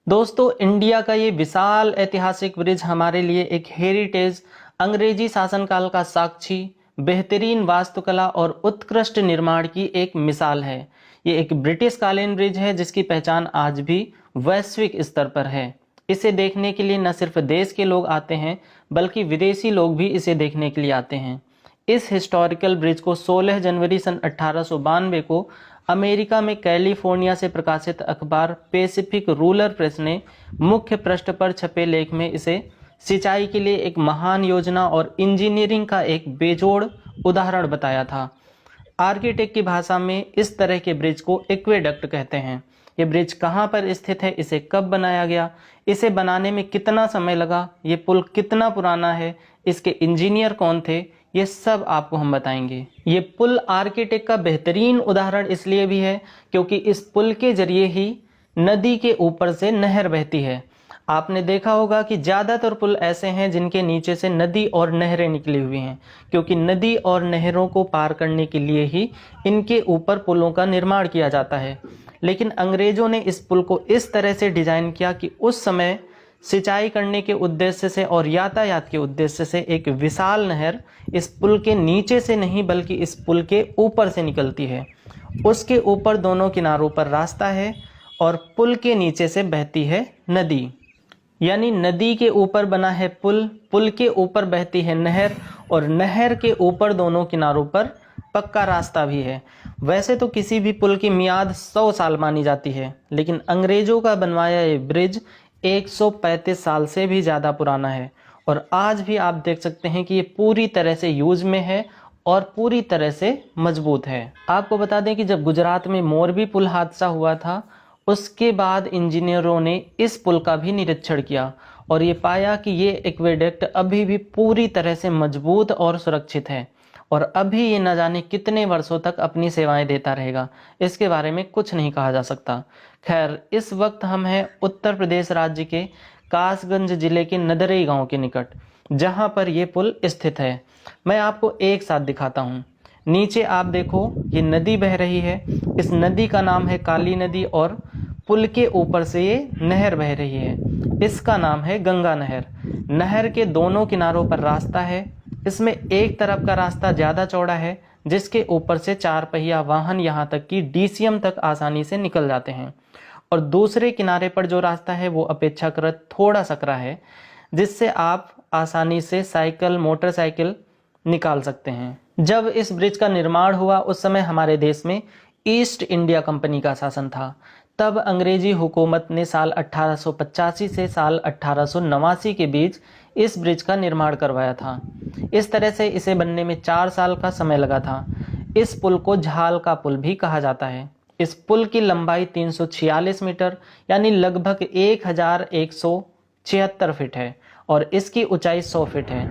दोस्तों, इंडिया का ये विशाल ऐतिहासिक ब्रिज हमारे लिए एक हेरिटेज, अंग्रेजी शासनकाल का साक्षी, बेहतरीन वास्तुकला और उत्कृष्ट निर्माण की एक मिसाल है। ये एक ब्रिटिश कालीन ब्रिज है जिसकी पहचान आज भी वैश्विक स्तर पर है। इसे देखने के लिए न सिर्फ देश के लोग आते हैं बल्कि विदेशी लोग भी इसे देखने के लिए आते हैं। इस हिस्टोरिकल ब्रिज को 16 जनवरी सन 1892 को अमेरिका में कैलिफोर्निया से प्रकाशित अखबार पैसिफिक रूरल प्रेस ने मुख्य पृष्ठ पर छपे लेख में इसे सिंचाई के लिए एक महान योजना और इंजीनियरिंग का एक बेजोड़ उदाहरण बताया था। आर्किटेक्ट की भाषा में इस तरह के ब्रिज को एक्वेडक्ट कहते हैं। ये ब्रिज कहाँ पर स्थित है, इसे कब बनाया गया, इसे बनाने में कितना समय लगा, ये पुल कितना पुराना है, इसके इंजीनियर कौन थे, ये सब आपको हम बताएंगे। ये पुल आर्किटेक्ट का बेहतरीन उदाहरण इसलिए भी है क्योंकि इस पुल के जरिए ही नदी के ऊपर से नहर बहती है। आपने देखा होगा कि ज़्यादातर पुल ऐसे हैं जिनके नीचे से नदी और नहरें निकली हुई हैं, क्योंकि नदी और नहरों को पार करने के लिए ही इनके ऊपर पुलों का निर्माण किया जाता है। लेकिन अंग्रेजों ने इस पुल को इस तरह से डिजाइन किया कि उस समय सिंचाई करने के उद्देश्य से और यातायात के उद्देश्य से एक विशाल नहर इस पुल के नीचे से नहीं बल्कि इस पुल के ऊपर से निकलती है। उसके ऊपर दोनों किनारों पर रास्ता है और पुल के नीचे से बहती है नदी। यानी नदी के ऊपर बना है पुल, पुल के ऊपर बहती है नहर और नहर के ऊपर दोनों किनारों पर पक्का रास्ता भी है। वैसे तो किसी भी पुल की मियाद 100 साल मानी जाती है, लेकिन अंग्रेजों का बनवाया ये ब्रिज 135 साल से भी ज़्यादा पुराना है और आज भी आप देख सकते हैं कि ये पूरी तरह से यूज में है और पूरी तरह से मजबूत है। आपको बता दें कि जब गुजरात में मोरबी पुल हादसा हुआ था, उसके बाद इंजीनियरों ने इस पुल का भी निरीक्षण किया और ये पाया कि ये एक्वेडक्ट अभी भी पूरी तरह से मजबूत और सुरक्षित है और अभी ये न जाने कितने वर्षों तक अपनी सेवाएं देता रहेगा, इसके बारे में कुछ नहीं कहा जा सकता। खैर, इस वक्त हम हैं उत्तर प्रदेश राज्य के कासगंज जिले के नदरई गांव के निकट, जहां पर ये पुल स्थित है। मैं आपको एक साथ दिखाता हूं। नीचे आप देखो, ये नदी बह रही है। इस नदी का नाम है काली नदी और पुल के ऊपर से ये नहर बह रही है। इसका नाम है गंगा नहर। नहर के दोनों किनारों पर रास्ता है। इसमें एक तरफ का रास्ता ज़्यादा चौड़ा है जिसके ऊपर से 4 पहिया वाहन यहाँ तक कि डीसीएम तक आसानी से निकल जाते हैं, और दूसरे किनारे पर जो रास्ता है वो अपेक्षाकृत थोड़ा सकरा है जिससे आप आसानी से साइकिल, मोटरसाइकिल निकाल सकते हैं। जब इस ब्रिज का निर्माण हुआ उस समय हमारे देश में ईस्ट इंडिया कंपनी का शासन था। तब अंग्रेजी हुकूमत ने साल 1885 से साल 1889 के बीच इस ब्रिज का निर्माण करवाया था। इस तरह से इसे बनने में 4 साल का समय लगा था। इस पुल को झाल का पुल भी कहा जाता है। इस पुल की लंबाई 346 मीटर यानी लगभग 1176 फीट है और इसकी ऊंचाई 100 फीट है।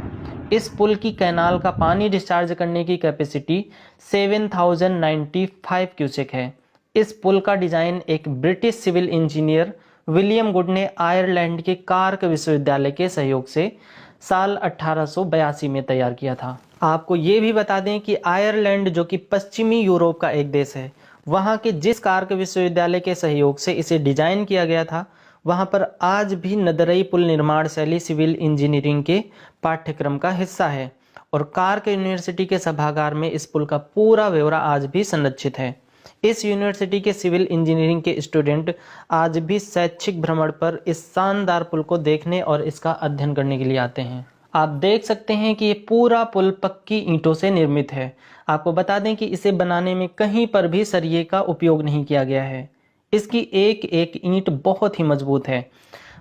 इस पुल की कैनाल का पानी डिस्चार्ज करने की कैपेसिटी 7095 क्यूसेक है। इस पुल का डिजाइन एक British civil engineer William Good ने आयरलैंड के कार्क विश्वविद्यालय के सहयोग से साल 1882 में तैयार किया था। आपको ये भी बता दें कि आयरलैंड, जो कि पश्चिमी यूरोप का एक देश है, वहाँ के जिस कार्क विश्वविद्यालय के सहयोग से इसे डिजाइन किया गया था, वहाँ पर आज भी नदरई पुल निर्माण शैली सिविल इंजीनियरिंग के पाठ्यक्रम का हिस्सा है और कार्क यूनिवर्सिटी के सभागार में इस पुल का पूरा ब्यौरा आज भी संरक्षित है। इस यूनिवर्सिटी के सिविल इंजीनियरिंग के स्टूडेंट आज भी शैक्षिक भ्रमण पर इस शानदार पुल को देखने और इसका अध्ययन करने के लिए आते हैं। आप देख सकते हैं कि ये पूरा पुल पक्की ईंटों से निर्मित है। आपको बता दें कि इसे बनाने में कहीं पर भी सरिये का उपयोग नहीं किया गया है। इसकी एक एक ईंट बहुत ही मजबूत है।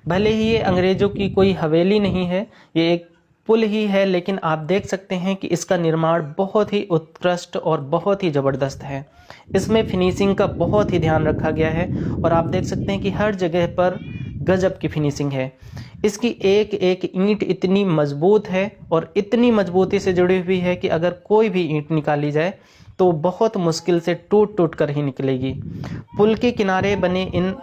भले ही ये अंग्रेजों की कोई हवेली नहीं है, ये एक पुल ही है, लेकिन आप देख सकते हैं कि इसका निर्माण बहुत ही उत्कृष्ट और बहुत ही ज़बरदस्त है। इसमें फिनिशिंग का बहुत ही ध्यान रखा गया है और आप देख सकते हैं कि हर जगह पर गजब की फिनिशिंग है। इसकी एक एक ईंट इतनी मजबूत है और इतनी मजबूती से जुड़ी हुई है कि अगर कोई भी ईंट निकाली जाए तो बहुत मुश्किल से टूट टूट कर ही निकलेगी। पुल के किनारे बने इन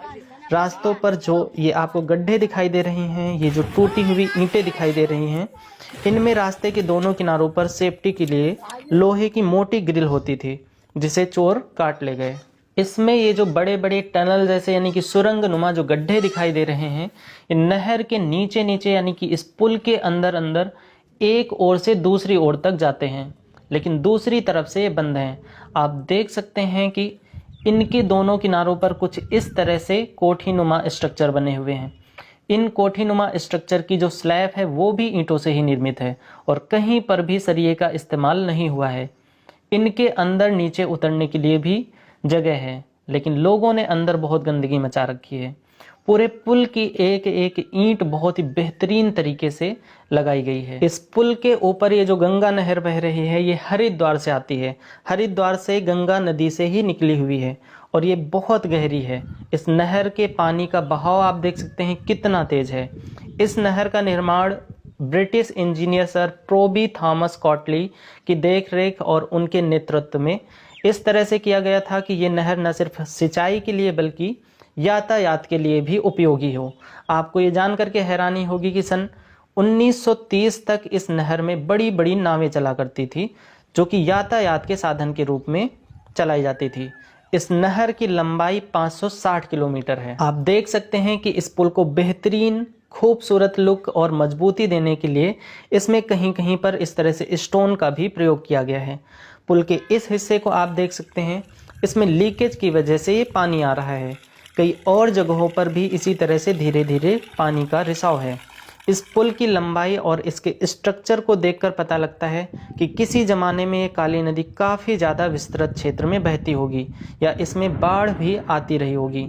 रास्तों पर जो ये आपको गड्ढे दिखाई दे रहे हैं, ये जो टूटी हुई ईंटें दिखाई दे रही हैं, इनमें रास्ते के दोनों किनारों पर सेफ्टी के लिए लोहे की मोटी ग्रिल होती थी जिसे चोर काट ले गए। इसमें ये जो बड़े बड़े टनल जैसे यानी कि सुरंग नुमा जो गड्ढे दिखाई दे रहे हैं, ये नहर के नीचे नीचे यानी कि इस पुल के अंदर अंदर एक ओर से दूसरी ओर तक जाते हैं, लेकिन दूसरी तरफ से ये बंद हैं। आप देख सकते हैं कि इनके दोनों किनारों पर कुछ इस तरह से कोठीनुमा स्ट्रक्चर बने हुए हैं। इन कोठीनुमा स्ट्रक्चर की जो स्लैब है वो भी ईंटों से ही निर्मित है और कहीं पर भी सरिये का इस्तेमाल नहीं हुआ है। इनके अंदर नीचे उतरने के लिए भी जगह है, लेकिन लोगों ने अंदर बहुत गंदगी मचा रखी है। पूरे पुल की एक एक ईंट बहुत ही बेहतरीन तरीके से लगाई गई है। इस पुल के ऊपर ये जो गंगा नहर बह रही है, ये हरिद्वार से आती है। हरिद्वार से गंगा नदी से ही निकली हुई है और ये बहुत गहरी है। इस नहर के पानी का बहाव आप देख सकते हैं कितना तेज है। इस नहर का निर्माण ब्रिटिश इंजीनियर सर प्रोबी थॉमस कॉटली की देखरेख और उनके नेतृत्व में इस तरह से किया गया था कि ये नहर न सिर्फ सिंचाई के लिए बल्कि यातायात के लिए भी उपयोगी हो। आपको ये जानकर के हैरानी होगी कि सन 1930 तक इस नहर में बड़ी बड़ी नावें चला करती थी, जो कि यातायात के साधन के रूप में चलाई जाती थी। इस नहर की लंबाई 560 किलोमीटर है। आप देख सकते हैं कि इस पुल को बेहतरीन खूबसूरत लुक और मजबूती देने के लिए इसमें कहीं कहीं पर इस तरह से स्टोन का भी प्रयोग किया गया है। पुल के इस हिस्से को आप देख सकते हैं, इसमें लीकेज की वजह से ये पानी आ रहा है। कई और जगहों पर भी इसी तरह से धीरे धीरे पानी का रिसाव है। इस पुल की लंबाई और इसके स्ट्रक्चर को देखकर पता लगता है कि किसी ज़माने में ये काली नदी काफ़ी ज़्यादा विस्तृत क्षेत्र में बहती होगी या इसमें बाढ़ भी आती रही होगी।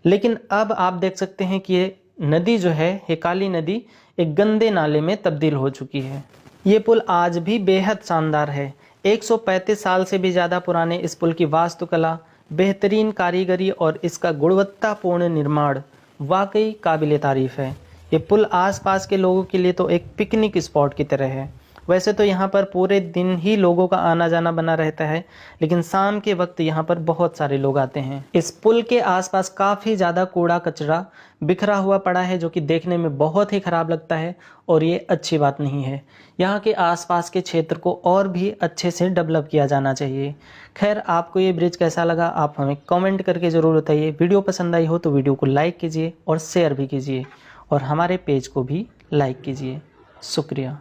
लेकिन अब आप देख सकते हैं कि ये नदी जो है, ये काली नदी एक गंदे नाले में तब्दील हो चुकी है। ये पुल आज भी बेहद शानदार है। 135 साल से भी ज़्यादा पुराने इस पुल की वास्तुकला, बेहतरीन कारीगरी और इसका गुणवत्तापूर्ण निर्माण वाकई काबिले तारीफ़ है। ये पुल आसपास के लोगों के लिए तो एक पिकनिक स्पॉट की तरह है। वैसे तो यहाँ पर पूरे दिन ही लोगों का आना जाना बना रहता है, लेकिन शाम के वक्त यहाँ पर बहुत सारे लोग आते हैं। इस पुल के आसपास काफ़ी ज़्यादा कूड़ा कचरा बिखरा हुआ पड़ा है, जो कि देखने में बहुत ही ख़राब लगता है और ये अच्छी बात नहीं है। यहाँ के आसपास के क्षेत्र को और भी अच्छे से डेवलप किया जाना चाहिए। खैर, आपको ये ब्रिज कैसा लगा आप हमें कमेंट करके ज़रूर बताइए। वीडियो पसंद आई हो तो वीडियो को लाइक कीजिए और शेयर भी कीजिए और हमारे पेज को भी लाइक कीजिए। शुक्रिया।